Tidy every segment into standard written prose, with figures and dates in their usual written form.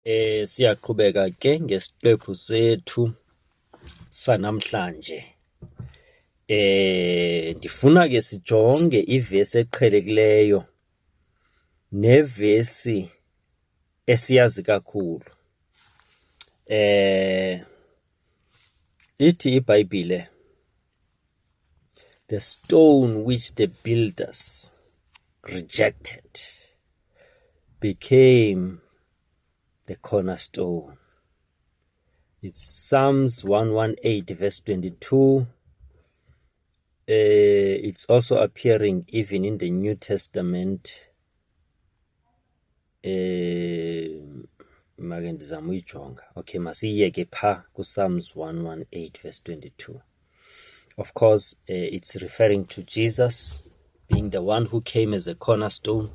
Siyaqhubeka ke ngesiqephu sethu sanamhlanje. Ndifuna ke sijonge ivesi eqhelekileyo nevesi esiyazi kakhulu. Ithi iBhayibhile, the stone which the builders rejected became the cornerstone. It's Psalms 118 verse 22. It's also appearing even in the New Testament. Okay, masiyeke pha kuPsalms 118 verse 22. Of course, it's referring to Jesus being the one who came as a cornerstone,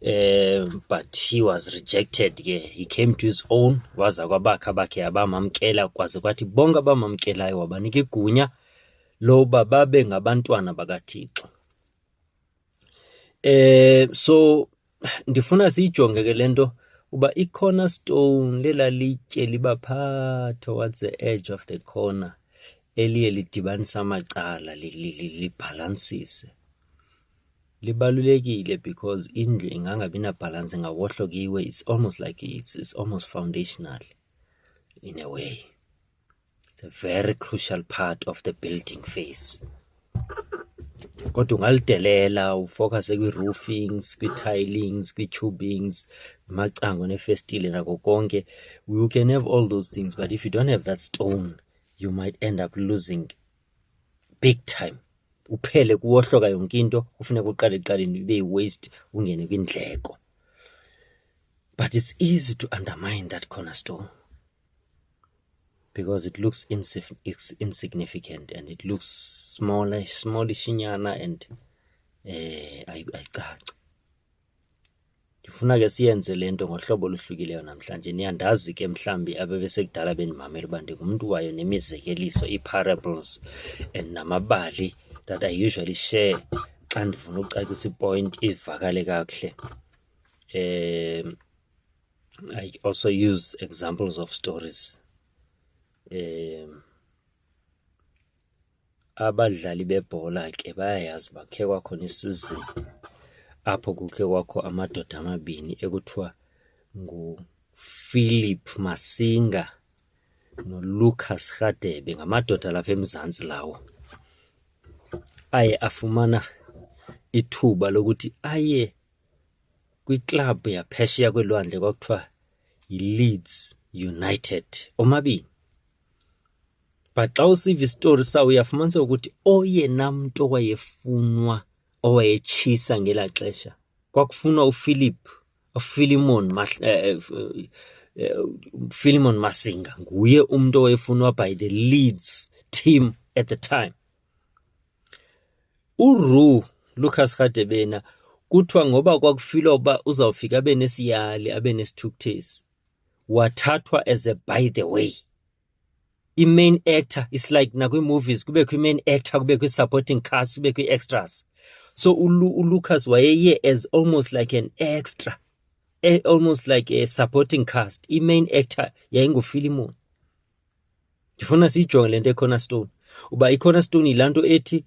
but he was rejected. He came to his own, waza kwabakhe bakhe abamamkela, kwaze kwathi bonke abamamkelayo wabanika igunya loba babe ngabantwana bakaThixo. So ndifuna siyijonge ke lento uba i-cornerstone lela litye liba phaa towards the edge of the corner, eliye lidibanisa amacala libhalansise. Libalulekile because indlu ingangabi na balance, ingawohlokiwe. It's almost like it's almost foundational in a way. It's a very crucial part of the building phase. Kodwa ungalidelela ufocuse kwi-roofings, kwi-tilings, kwi-tubings, macango nefestile nako konke. You can have all those things, but if you don't have that stone, you might end up losing big time. Uphele kuwohloka yonke into, ufuneka uqale eqaleni ibe waste, ungene kwindleko. But it's easy to undermine that cornerstone because it looks insignificant and it looks smallish and ayicaci. Ndifuna ke siyenze lento ngohlobo oluhlukileyo namhlanje. Niyandazi ke mhlambi abebesekudala bendimamela uba ndingumntu wayo nemizekeliso, ii-parables and namabali that I usually share xa ndifuna ucacisa ipoint ivakale kakuhle. I also use examples of stories. Abadlali bebhola ke bayayazi uba khe kwakhona isizini apho kukhe kwakho amadoda amabini ekuthiwa nguPhilip Masinga noLucas Radebe, ngamadoda lapha eMzantsi lawo. Aye afumana ithuba lokuthi aye kwiklabhu yaphesheya kwelwandle kwakuthiwa yiLeeds United, omabini. But xa usiva isitori sawo uyafumanisa ukuthi oyena mntu owayefunwa owayetshisa ngela xesha kwakufunwa Philemon Masinga. Nguye umntu owayefunwa by the Leeds team at the time. Lucas Radebe kuthiwa ngoba kwakufilwa uba uzawufika abe nesiyali abe nesithukuthezi, wathathwa as a by the way. I-main actor is like nakwi-movies kubekho i-main actor, kubekho i-supporting cast, kubekho i-extras. So uLucas wayeye as almost like an extra, almost like a supporting cast. I-main actor yayinguPhilemon. Ndifuna siyijonge le nto e-cornerstone uba i-cornerstone yilaa nto ethi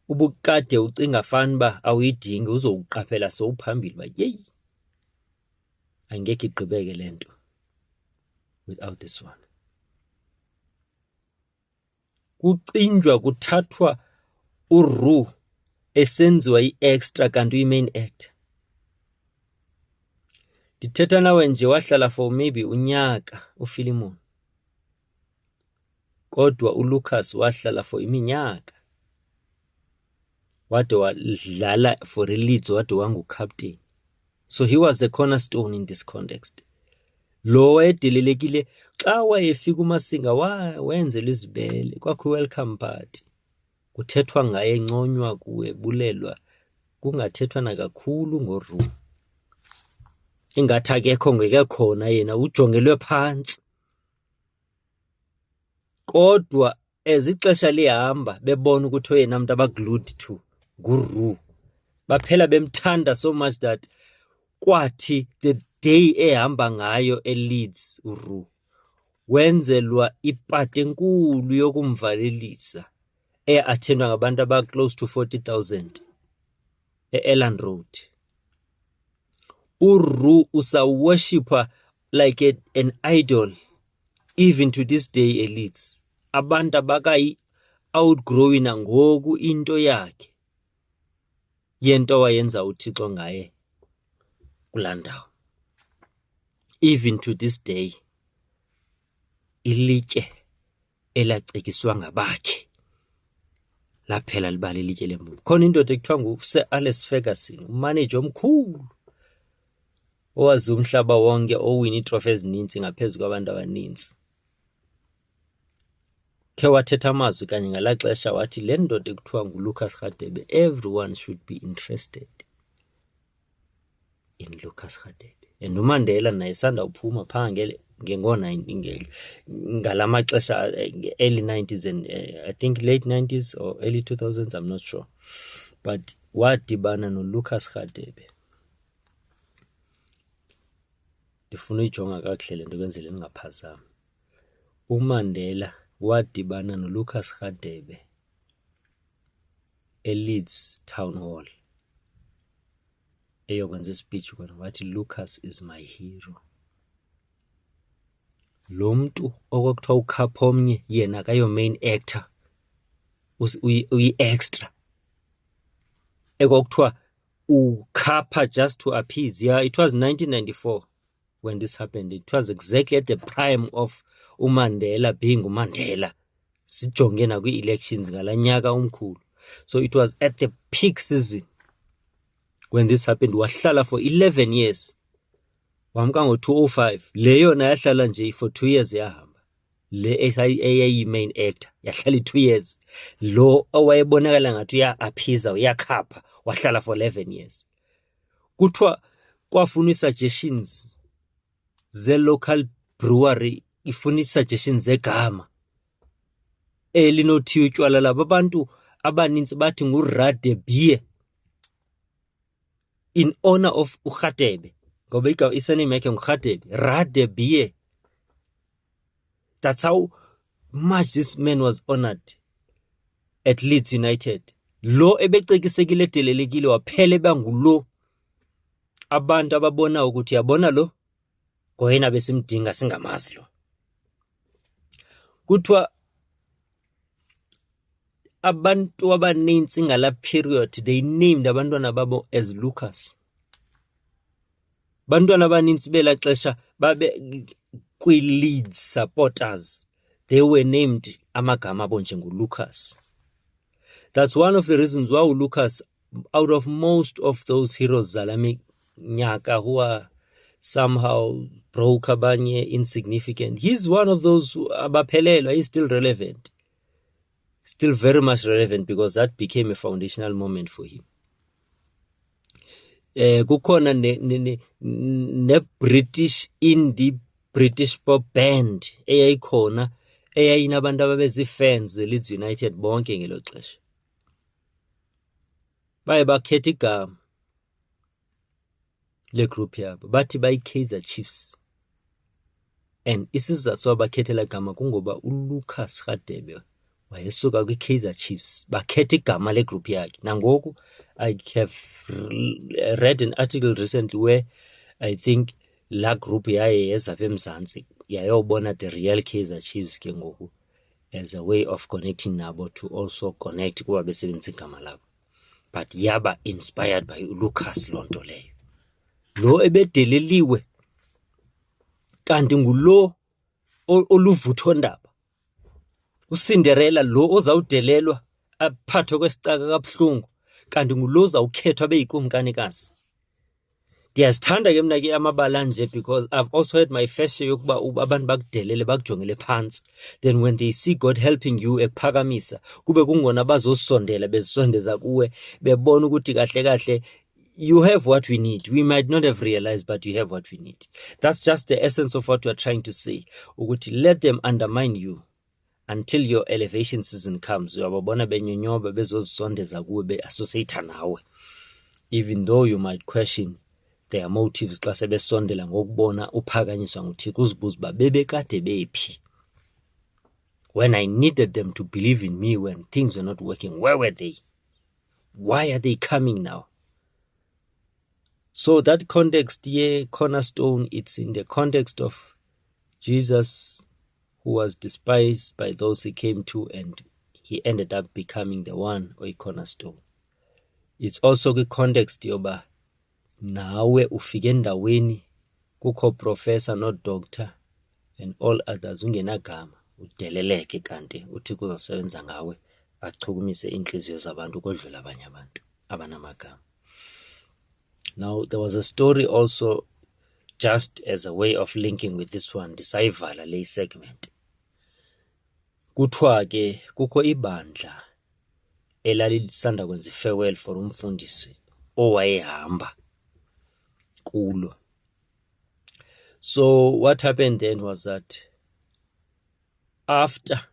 ubukade ucinga fanuba awuyidingi, uzowuqaphela sowuphambili uba yeyi, angekhe igqibeke le nto without this one. Kucinjwa kuthathwa esenziwa i-extra kanti uyi-main actor. Ndithetha nawe nje wahlala for maybe unyaka uPhilemon, kodwa uLucas wahlala for iminyaka, wade wadlala for iLeeds, wade wangucaptain. So he was a cornerstone in this context. Lo wayedelelekile xa wayefika uMasinga wenzelwa izibele, kwakho welcome party, kuthethwa ngaye, enconywa kuwe, bulelwa, kungathethwa nakakhulu ngoRu. Ingathi akekho ngeke khona, yena ujongelwe phantsi. Kodwa as ixesha lihamba bebona ukuthi oyena mntu abaglued to nguRu, baphela bemthanda so much that kwathi day ehamba ngayo eLeeds uRu wenzelwa ipart enkulu yokumvalelisa attendwa ngabantu aba close to 40,000 eElland Road. uRu usaworshipwa like an idol even to this day eLeeds. Abantu abakayi outgrowing ngoku into yakhe yento wayenza uThixo ngaye kulandawo. Even to this day ilitye elacekiswa ngabakhe laphela libali ilitye lembuku. Khona indoda ekuthiwa nguSir Alex Ferguson, umanager omkhulu owazi umhlaba wonke, owina iitrophy ezininzi ngaphezu kwabantu abaninzi. Ke wathetha amazwi kanye ngalaa xesha wathi le ndoda ekuthiwa nguLucas Radebe, everyone should be interested in Lucas Radebe. And uMandela naye sanda uphuma phaa ngala maxesha early 90s and I think late 90s or early 2000s, I'm not sure, but wadibana noLucas Radebe. Ndifuna uyijonga kakuhle le nto kwenzele ndingaphazami. uMandela wadibana noLucas Radebe eLeeds Town Hall eyokwenza ispeech khona, wathi Lucas is my hero. Lo mntu okuthiwa ukhapha omnye yena kayo main actor uyi-extra ekokuthiwa ukhapha just to appease. Yeah, it was 1994 when this happened. It was exactly at the prime of uMandela being uMandela. Sijonge na kwi-elections ngala nyaka omkhulu. So it was at the peak season when this happened. Wahlala for 11 years. Wamka ngo-2005. Le yona yahlala nje for 2 years yahamba. Le eyayi-main actor yahlala 2 years. Lo owayebonakala ngathi uya-appeaser, uyakhapha, wahlala for 11 years. Kuthiwa kwafuna i-suggestions ze-local brewery, ifuna i-suggestions zegama elinothiwa utywala labo. Abantu abaninzi bathi nguRadebe in honor of uRadebe, ngoba isename yakhe nguRadebe, Radebe. That's how much this man was honored at Leeds United. Lo ebecekisekile edelelekile waphela bangulo abantu ababona ukuthi yabona lo ngoyena besimdinga singamazi lo. Kuthiwa abantu abaninzi ngala period they named abantwana babo as Lucas. Bantwana abaninzi bela xesha babe kwi-Leeds supporters, they were named amagama abo njengoLucas. That's one of the reasons why Lucas, out of most of those heroes zalami nyaka who are somehow broke, abanye insignificant, he's one of those who abaphelelwa. He's still relevant, still very much relevant, because that became a foundational moment for him. Kukhona ne British indie British pop band eyayikhona eyayinabantu ababezi-fans Leeds United bonke ngelo xesha. Baye bakhetha igama le group yabo bathi bayi-Kaizer Chiefs, and isizathu sobakhethela igama kungoba uLucas Radebe wayesuka kwi-Kaizer Chiefs. Bakhetha igama le group yakhe. Nangoku I have read an article recently where I think la group yaye yeza eMzantsi yayobona the real Kaizer Chiefs ke ngoku as a way of connecting nabo to also connect kuba besebenzisa igama labo, but yaba inspired by Lucas lonto leyo. Lo ebedeleliwe kanti ngulo oluvutho ndaba, uCinderella lo ozawudelelwa aphathwe kwesicaka kabuhlungu, kanti ngulo ozawukhethwa beyikumkanikazi. Ndiyazithanda ke mna ke amabala nje, because I've also had my fair share yokuba abantu bakudelele bakujongele phansi, then when they see God helping you ekuphakamisa kube kungona bazosondela bezisondeza kuwe bebona ukuthi kahle kahle you have what we need. We might not have realized, but you have what we need. That's just the essence of what we are trying to say. Ukuthi let them undermine you until your elevation season comes. Uyababona benyonyoba bezozisondeza kuwe be-associate nawe, even though you might question their motives xa sebesondela ngokubona uphakanyiswa nguThixo, uzibuza uba bebekade bephi when I needed them to believe in me when things were not working. Where were they? Why are they coming now? So that context here, cornerstone, it's in the context of Jesus, who was despised by those he came to, and he ended up becoming the one, or a cornerstone. It's also the context yoba nawe ufike endaweni kukho professor no doctor and all others ungenagama, udeleleke kanti uThixo uzasebenza ngawe achukumise inhliziyo zabantu kodlula abanye abantu abanamagama. Now there was a story also, just as a way of linking with this one, ndisayivala le segment. Kuthiwa ke kukho ibandla elalisanda kwenza farewell for umfundisi owayehamba kulo. So what happened then was that after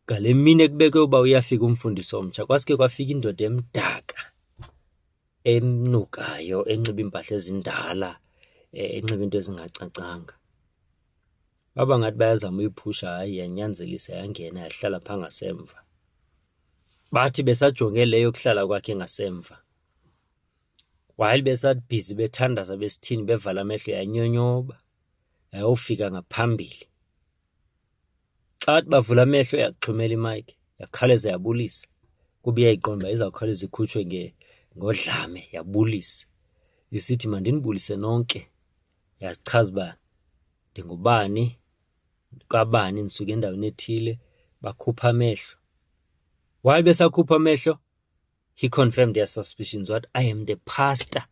ngale mini ekubekwe uba uyafika umfundisi omtsha, kwasike kwafika indoda emdaka emnukayo, enxiba impahla ezindala, enxiba into ezingacacanga. Baba ngathi bayazama uyiphusha, hayi yanyanzelisa yangena yahlala pha ngasemva. Bathi besajonge leyo kuhlala kwakhe ngasemva, while besabhizi bethandaza besithini bevala amehlo, yanyonyoba yayofika ngaphambili. Xa bavula amehlo yaxhumela imayikhi, yakhaleza yabulisa, kuba iyayiqonda izawukhawuleza ikhutshwe ngodlame, yabulisa isithi mandinibulise nonke. Yachaza uba ndingubani kabani, ndisuka endaweni ethile. Bakhupha amehlo. While besakhupha amehlo, he confirmed their suspicions. What? I am the pastor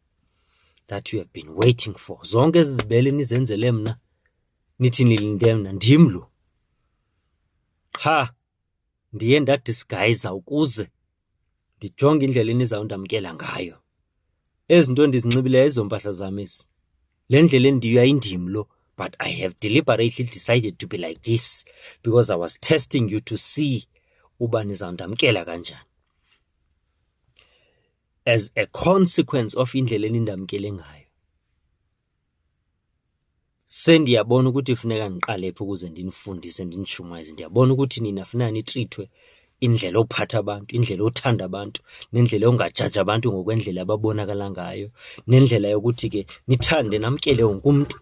that you have been waiting for. Zonke ezi zibele nizenzele mna, nithi nilinde mna, ndim lo. Ha, ndiye ndadisguisa ukuze ndijonge indlela enizawundamkela ngayo. Ezi nto ndizinxibileyo ezo mpahla zam ezi, le ndlela endiyo ayindim lo. But I have deliberately decided to be like this because I was testing you to see uba nizawundamkela kanjani. As a consequence of indlela enindamkele ngayo, sendiyabona ukuthi funeka ndiqale phi ukuze ndinifundise, ndinishumayeze. Ndiyabona ukuthi nina funeka nitrithwe indlela ophatha abantu, indlela othanda abantu, nendlela ongajaja abantu ngokwendlela ababonakala ngayo, nendlela yokuthi ke nithande namkele wonke umuntu,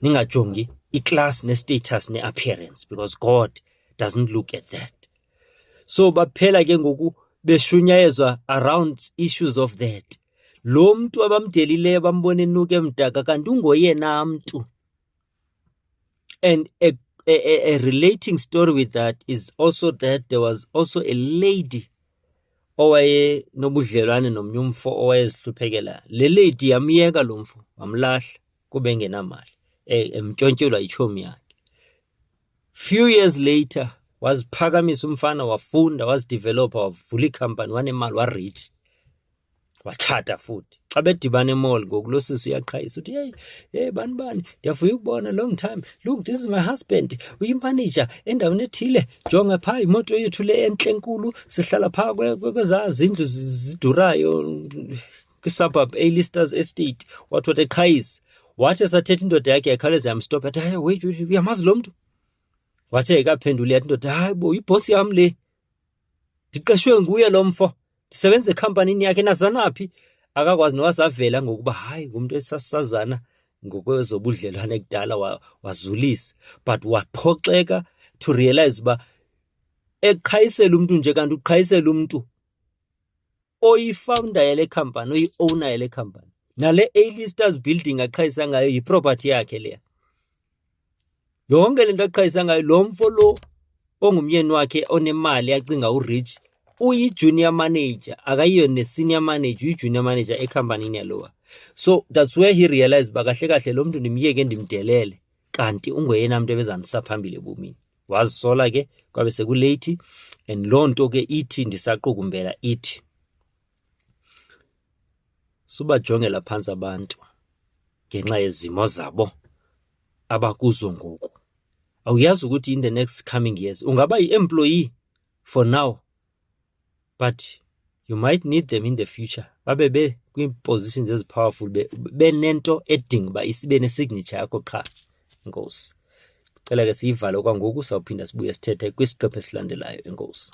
ningajongi iclass nestatus neappearance, because God doesn't look at that. So baphela ke ngoku beshunyayezwa around issues of that. Lo mntu abamdelileyo bambona enuka emdaka kanti ungoyena mntu. And a relating story with that is also that there was also a lady owaye nobudlelwane nomnye umfo owayezihluphekela. Le lady yamyeka lo mfo, wamlahla kuba engenamali, emntshontshelwa itshomi yakhe. Few years later waziphakamisa umfana, wafunda, wazidevelopa, wavula ikhampani, wanemali, warich, watshata futhi. Xa bedibana emall ngoku lo sisi uyaqhayisa uthi hey bani ndiyavuya ukubona, long time, look, this is my husband, uyimanager endaweni ethile, jonga phaa imoto yethu le entle enkulu, sihlala phaa kwezaa zindlu zidurayo kwi-suburb A-listers estate. Wathi eqhayisa, wathi esathetha indoda yakhe yakhawuleza yamstopha, athi hayi wait, uyamazi lo mntu? Wathi ekaphendula yathi indoda, hayi bo, yibhosi yam le, ndiqeshwe nguye lo mfo, ndisebenza ekhampanini yakhe, nazanaphi. Akakwazi nowasavela ngokuba hayi ngumuntu esasazana ngokwezobudlelwane kudala, wazulisa. But waphoxeka to realize uba eqhayisela umuntu nje, kanti uqhayisela umuntu oyifounder yale khampani, oyi-owner yale khampani. Nale A-listers building aqhayisa ngayo yiproperty yakhe leya. Yonke le nto aqhayisa ngayo, lo mfo lo ongumyeni wakhe onemali acinga urich, uyi-junior manager, akayiyo ne-senior manager, uyi-junior manager ekhampanini yalowa. So that's where he realized uba kahle kahle lo mntu ndimyeke ndimdelele, kanti ungoyena mntu ebezandisa phambili ebomini. Wazisola ke kwabe sekulate, and loo nto ke ithi, ndisaqukumbela ithi, subajongela phantsi abantu ngenxa yezimo zabo abakuzo ngoku. Awuyazi ukuthi in the next coming years ungaba yi-employee for now, but you might need them in the future. Babe kwi-positions as powerful benento edinga uba isibe nesignature yakho qha. Enkosi. Cela ke siyivale kwangoku, sawuphinda sibuye sithethe kwisiqephu esilandelayo. Enkosi.